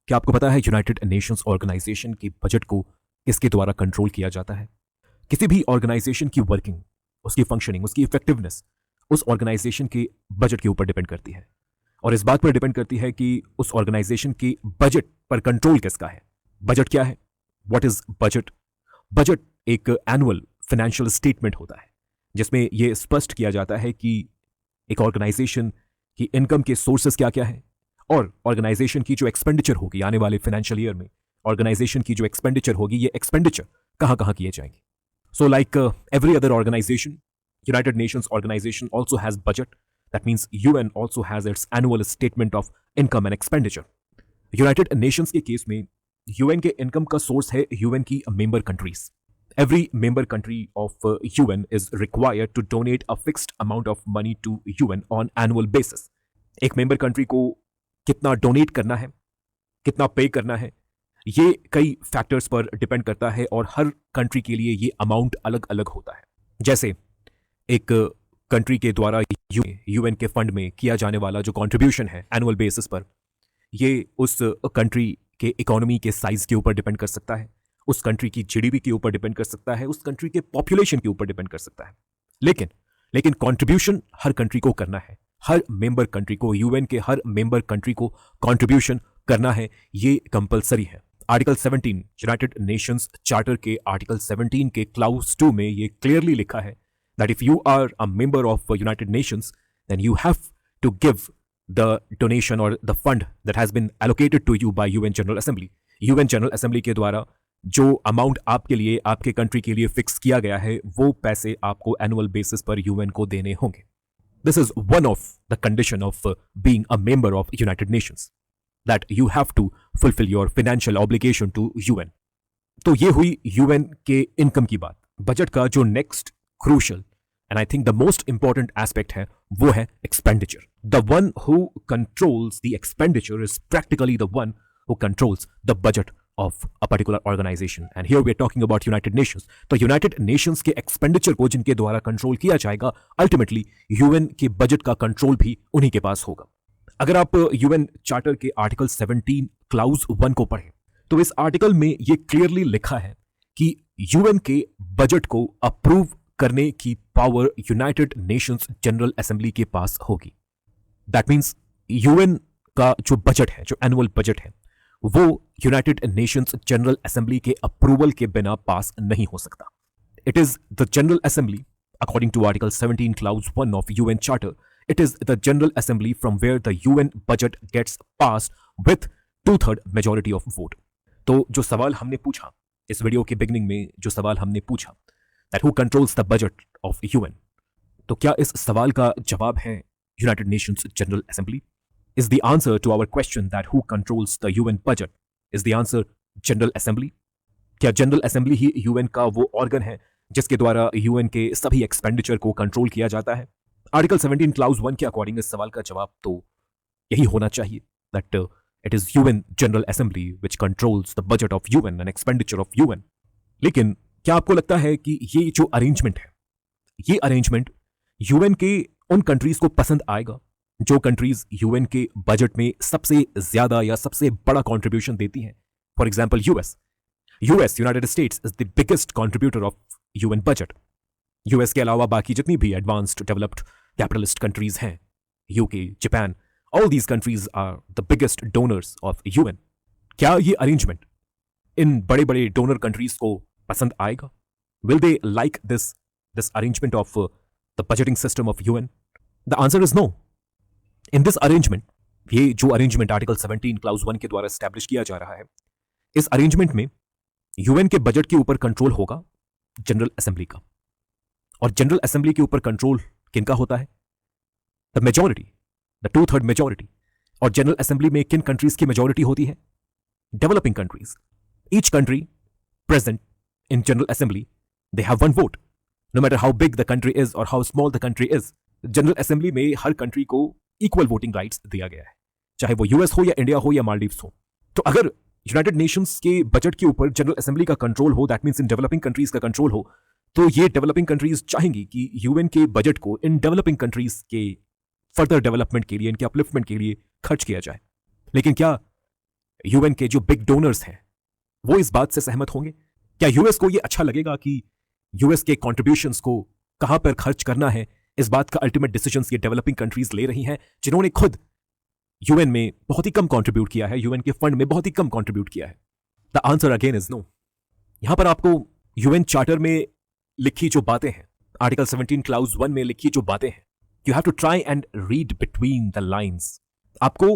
क्या आपको पता है यूनाइटेड नेशंस ऑर्गेनाइजेशन के बजट को किसके द्वारा कंट्रोल किया जाता है? किसी भी ऑर्गेनाइजेशन की वर्किंग, उसकी फंक्शनिंग, उसकी इफेक्टिवनेस उस ऑर्गेनाइजेशन के बजट के ऊपर डिपेंड करती है और इस बात पर डिपेंड करती है कि उस ऑर्गेनाइजेशन के बजट पर कंट्रोल किसका है। बजट क्या है? What is budget? बजट एक एनुअल फाइनेंशियल स्टेटमेंट होता है जिसमें यह स्पष्ट किया जाता है कि एक ऑर्गेनाइजेशन की इनकम के सोर्सेस क्या क्या है और ऑर्गेनाइजेशन की जो एक्सपेंडिचर होगी आने वाले फाइनेंशियल ईयर में, ऑर्गेनाइजेशन की जो एक्सपेंडिचर होगी, ये एक्सपेंडिचर कहां कहां किए जाएंगे। So like every other organization, United Nations organization also has budget. That means UN also has its annual statement of income and expenditure. United Nations के केस में UN के इनकम का सोर्स है UN की member countries. Every member country of UN is required to donate a fixed amount of money to UN on annual basis. एक member country को कितना donate करना है, कितना पे करना है, ये कई फैक्टर्स पर डिपेंड करता है और हर कंट्री के लिए ये अमाउंट अलग अलग होता है। जैसे एक कंट्री के द्वारा यूएन के फंड में किया जाने वाला जो कंट्रीब्यूशन है एनुअल बेसिस पर, ये उस कंट्री के इकोनॉमी के साइज के ऊपर डिपेंड कर सकता है, उस कंट्री की जीडीपी के ऊपर डिपेंड कर सकता है, उस कंट्री के पॉपुलेशन के ऊपर डिपेंड कर सकता है। लेकिन कंट्रीब्यूशन हर कंट्री को करना है, हर मेंबर कंट्री को, यूएन के हर मेंबर कंट्री को कंट्रीब्यूशन करना है, ये कंपलसरी है। आर्टिकल 17 यूनाइटेड नेशंस चार्टर के आर्टिकल 17 के क्लाउज 2 में ये क्लियरली लिखा है that if you are a member of United Nations, then you have to give the donation or the fund that has been allocated to you by UN General Assembly. UN General Assembly के द्वारा जो amount आपके लिए, आपके country के लिए fix किया गया है, वो पैसे आपको एनुअल बेसिस पर यूएन को देने होंगे। This is one of the condition of being a member of United Nations, that you have to fulfill your financial obligation to UN. तो ये हुई यूएन के इनकम की बात। बजट का जो next crucial and I think the most important aspect है वो है expenditure. The one who controls the expenditure is practically the one who controls the budget of a particular organization. And here we are talking about United Nations. तो United Nations के expenditure को जिनके द्वारा control किया जाएगा, ultimately UN के budget का control भी उन्हीं के पास होगा। अगर आप UN चार्टर के आर्टिकल 17 क्लाउज 1 को पढ़ें तो इस आर्टिकल में ये क्लियरली लिखा है कि यूएन के बजट को अप्रूव करने की power United Nations General Assembly के पास होगी। दैट मींस यूएन का जो बजट है, जो एनुअल बजट है, वो यूनाइटेड नेशंस जनरल असेंबली के अप्रूवल के बिना पास नहीं हो सकता। It is the General Assembly according to article 17 clause 1 of UN charter, it is the General Assembly from where the UN budget gets passed with 2/3 majority of vote. तो जो सवाल हमने पूछा इस वीडियो के बिगनिंग में, जो सवाल हमने पूछा that who controls the budget of UN, तो क्या इस सवाल का जवाब है United Nations General Assembly? Is the answer to our question that who controls the UN budget, is the answer General Assembly? क्या General Assembly ही UN का वो ऑर्गन है जिसके द्वारा UN के सभी एक्सपेंडिचर को कंट्रोल किया जाता है? आर्टिकल 17 क्लाउज 1 के अकॉर्डिंग इस सवाल का जवाब तो यही होना चाहिए, that it is UN General Assembly which controls the budget of UN and expenditure of UN. लेकिन क्या आपको लगता है कि ये जो अरेंजमेंट है, ये अरेंजमेंट यूएन के उन कंट्रीज को पसंद आएगा जो कंट्रीज यूएन के बजट में सबसे ज्यादा या सबसे बड़ा कंट्रीब्यूशन देती हैं? For example US, United States is the biggest contributor of UN budget. US के अलावा बाकी जितनी भी एडवांस्ड डेवलप्ड कैपिटलिस्ट कंट्रीज हैं, UK, Japan, all these countries are the biggest donors of UN. क्या ये अरेंजमेंट इन बड़े बड़े डोनर कंट्रीज को पसंद आएगा? Will they like this arrangement of the budgeting system of UN? The answer is no. In this arrangement, ये जो arrangement article 17 clause 1 के द्वारा एस्टैब्लिश किया जा रहा है, इस अरेंजमेंट में यूएन के बजट के ऊपर कंट्रोल होगा जनरल असेंबली का। और जनरल असेंबली के ऊपर कंट्रोल किनका होता है? The majority, the 2/3 majority. और जनरल असेंबली में किन कंट्रीज की मेजॉरिटी होती है? Developing countries. Each country present in General Assembly, they have one vote, no matter how big the country is or how small the country is. General Assembly में हर country को equal voting rights दिया गया है, चाहे वो US हो या India हो या मालदीव्स हो। तो अगर यूनाइटेड नेशंस के बजट के ऊपर जनरल असेंबली का कंट्रोल हो, that means in developing countries का कंट्रोल हो, तो ये डेवलपिंग कंट्रीज चाहेंगी कि यूएन के बजट को इन डेवलपिंग कंट्रीज के फर्दर डेवलपमेंट के लिए, इनके अपलिफ्टमेंट के लिए खर्च किया जाए। लेकिन क्या यूएन के जो बिग डोनर्स हैं वो इस बात से सहमत होंगे? क्या यूएस को यह अच्छा लगेगा कि यूएस के कॉन्ट्रीब्यूशंस को कहां पर खर्च करना है, इस बात का अल्टीमेट डिसीजन ये डेवलपिंग कंट्रीज ले रही हैं, जिन्होंने खुद यूएन में बहुत ही कम कंट्रीब्यूट किया है, यूएन के फंड में बहुत ही कम कंट्रीब्यूट किया है? The answer again is no. यहां पर आपको यूएन चार्टर में लिखी जो बातें हैं, आर्टिकल 17 क्लाउज 1 में लिखी जो बातें हैं, you have to try and read between the lines. आपको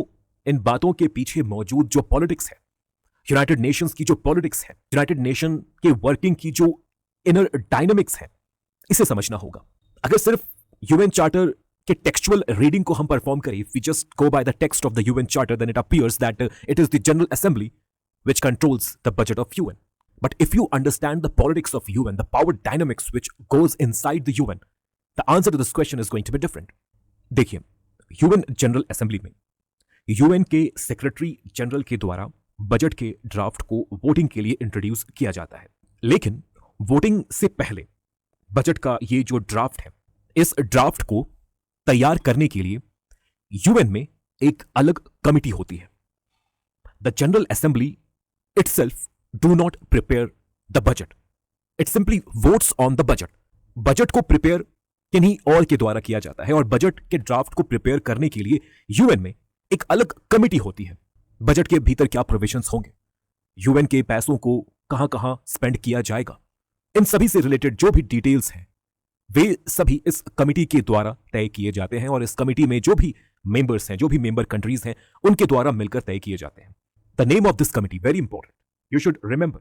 इन बातों के पीछे मौजूद जो पॉलिटिक्स है, यूनाइटेड नेशंस की जो पॉलिटिक्स है, यूनाइटेड नेशन के वर्किंग की जो इनर डायनामिक्स है, इसे समझना होगा। अगर सिर्फ यूएन चार्टर के टेक्सचुअल रीडिंग को हम परफॉर्म करें, if we just go by the text of the UN charter, then it appears that it is the General Assembly which controls the budget of UN. But if you understand the politics of UN, the power dynamics which goes inside the UN, the answer to this question is going to be different. देखिए, UN general assembly में UN के secretary general के द्वारा budget के draft को voting के लिए introduce किया जाता है। लेकिन वोटिंग से पहले बजट का ये जो ड्राफ्ट है, इस ड्राफ्ट को तैयार करने के लिए UN में एक अलग कमिटी होती है। The General assembly itself do not prepare the budget. It simply votes on the budget. Budget को प्रिपेयर किन्हीं और के द्वारा किया जाता है और बजट के ड्राफ्ट को प्रिपेयर करने के लिए यूएन में एक अलग कमिटी होती है। बजट के भीतर क्या प्रोविजंस होंगे, यूएन के पैसों को कहां कहां स्पेंड किया जाएगा, इन सभी से रिलेटेड जो भी डिटेल्स हैं वे सभी इस कमिटी के द्वारा तय किए जाते हैं और इस कमिटी में जो भी मेंबर्स हैं, जो भी मेंबर कंट्रीज हैं, उनके द्वारा मिलकर तय किए जाते हैं। The name of this committee, very important. You should remember.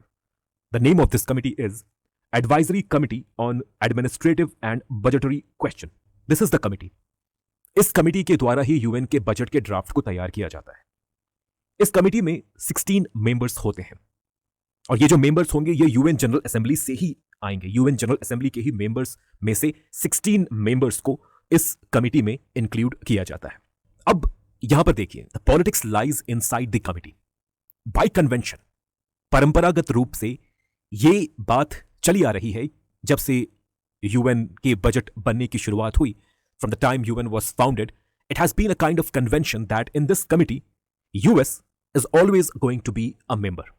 The name of this committee is Advisory Committee on Administrative and Budgetary Question. This is the committee. इस कमिटी के द्वारा ही यूएन के बजट के ड्राफ्ट को तैयार किया जाता है। इस कमिटी में 16 मेंबर्स होते हैं और ये जो मेंबर्स होंगे ये यूएन जनरल असेंबली से ही आएंगे। यूएन जनरल असेंबली के ही मेंबर्स में से 16 मेंबर्स को इस कमिटी में इंक्लूड किया जाता है। अब यहां पर देखिए, the politics lies inside the committee. Bye convention, परंपरागत रूप से ये बात चली आ रही है जब से यूएन के बजट बनने की शुरुआत हुई। From the time UN was founded, it has been a kind of convention that in this committee US is always going to be a member.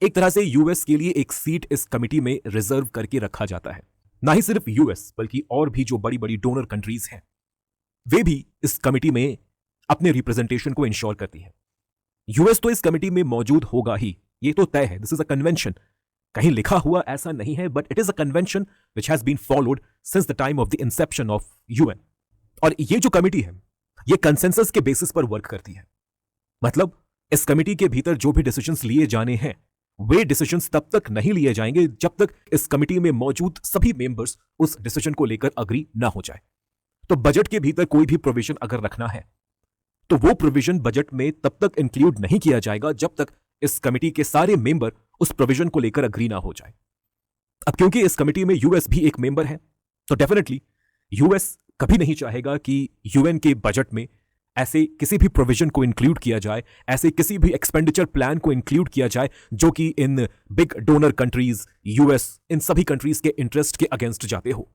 एक तरह से यूएस के लिए एक सीट इस कमिटी में रिजर्व करके रखा जाता है। ना ही सिर्फ यूएस बल्कि और भी जो बड़ी बड़ी डोनर कंट्रीज हैं वे भी इस कमिटी में अपने रिप्रेजेंटेशन को इंश्योर करती है। यूएस तो इस कमिटी में मौजूद होगा ही, ये तो तय है। दिस इज अ कन्वेंशन, कहीं लिखा हुआ ऐसा नहीं है, but it is a convention which has been followed since the time of the inception of UN. और ये जो कमिटी है ये कंसेंसस के बेसिस पर वर्क करती है। मतलब इस कमिटी के भीतर जो भी डिसीजंस लिए जाने हैं वे डिसीजंस तब तक नहीं लिए जाएंगे जब तक इस कमिटी में मौजूद सभी मेंबर्स उस डिसीजन को लेकर अग्री ना हो जाए। तो बजट के भीतर कोई भी प्रोविजन अगर रखना है तो वो प्रोविजन बजट में तब तक इंक्लूड नहीं किया जाएगा जब तक इस कमिटी के सारे मेंबर उस प्रोविजन को लेकर अग्री ना हो जाए। अब क्योंकि इस कमिटी में यूएस भी एक मेंबर है तो डेफिनेटली यूएस कभी नहीं चाहेगा कि यूएन के बजट में ऐसे किसी भी प्रोविजन को इंक्लूड किया जाए, ऐसे किसी भी एक्सपेंडिचर प्लान को इंक्लूड किया जाए जो कि in big donor countries, US, इन सभी कंट्रीज के इंटरेस्ट के अगेंस्ट जाते हो।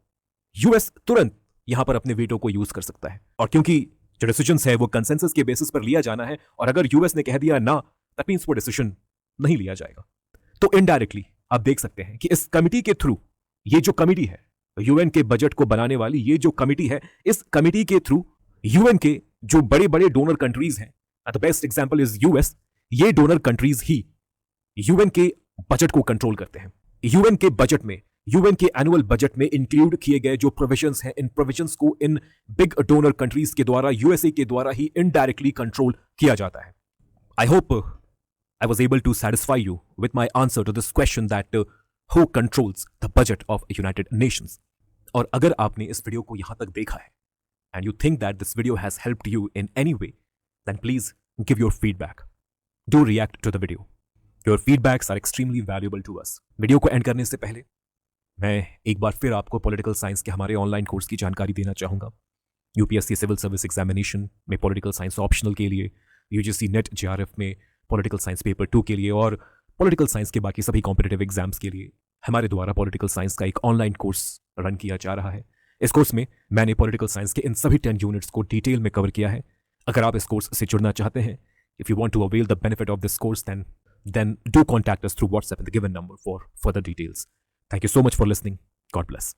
यूएस तुरंत यहां पर अपने वीटो को यूज कर सकता है और क्योंकि जो डिसीजन है वो कंसेंसस के बेसिस पर लिया जाना है और अगर यूएस ने कह दिया ना, दैट मींस वो डिसीजन नहीं लिया जाएगा। तो इनडायरेक्टली आप देख सकते हैं कि इस कमिटी के थ्रू, ये जो कमिटी है यूएन के बजट को बनाने वाली, ये जो कमिटी है, इस कमिटी के थ्रू यूएन के जो बड़े बड़े डोनर कंट्रीज हैं, the best example is US, ये डोनर कंट्रीज ही यूएन के बजट को कंट्रोल करते हैं। यूएन के बजट में, यूएन के एनुअल बजट में इंक्लूड किए गए जो प्रोविजंस हैं, इन प्रोविजंस को इन बिग डोनर कंट्रीज के द्वारा, यूएसए के द्वारा ही इनडायरेक्टली कंट्रोल किया जाता है। I hope I was able to satisfy you with my answer to this question that who controls the budget of United Nations. और अगर आपने इस वीडियो को यहां तक देखा है and you think that this video has helped you in any way, then please give your feedback. Do react to the video. Your feedbacks are extremely valuable to us. Video को and करने से पहले मैं एक बार फिर आपको political science के हमारे ऑनलाइन कोर्स की जानकारी देना चाहूँगा। यूपीएससी सिविल सर्विस एग्जामिनेशन में पॉलिटिकल साइंस ऑप्शनल के लिए, यूजीसी नेट जेआरएफ में पॉलिटिकल साइंस पेपर 2 के लिए और पॉलिटिकल साइंस के बाकी सभी कॉम्पिटिटिव एग्जाम्स के लिए हमारे द्वारा पॉलिटिकल साइंस का एक ऑनलाइन कोर्स रन किया जा रहा है। इस कोर्स में मैंने पॉलिटिकल साइंस के इन सभी 10 यूनिट्स को डिटेल में कवर किया है। अगर आप इस कोर्स से जुड़ना चाहते हैं If you want to avail the benefit of this course, then do contact us through WhatsApp in the given number for further details. Thank you so much for listening. God bless.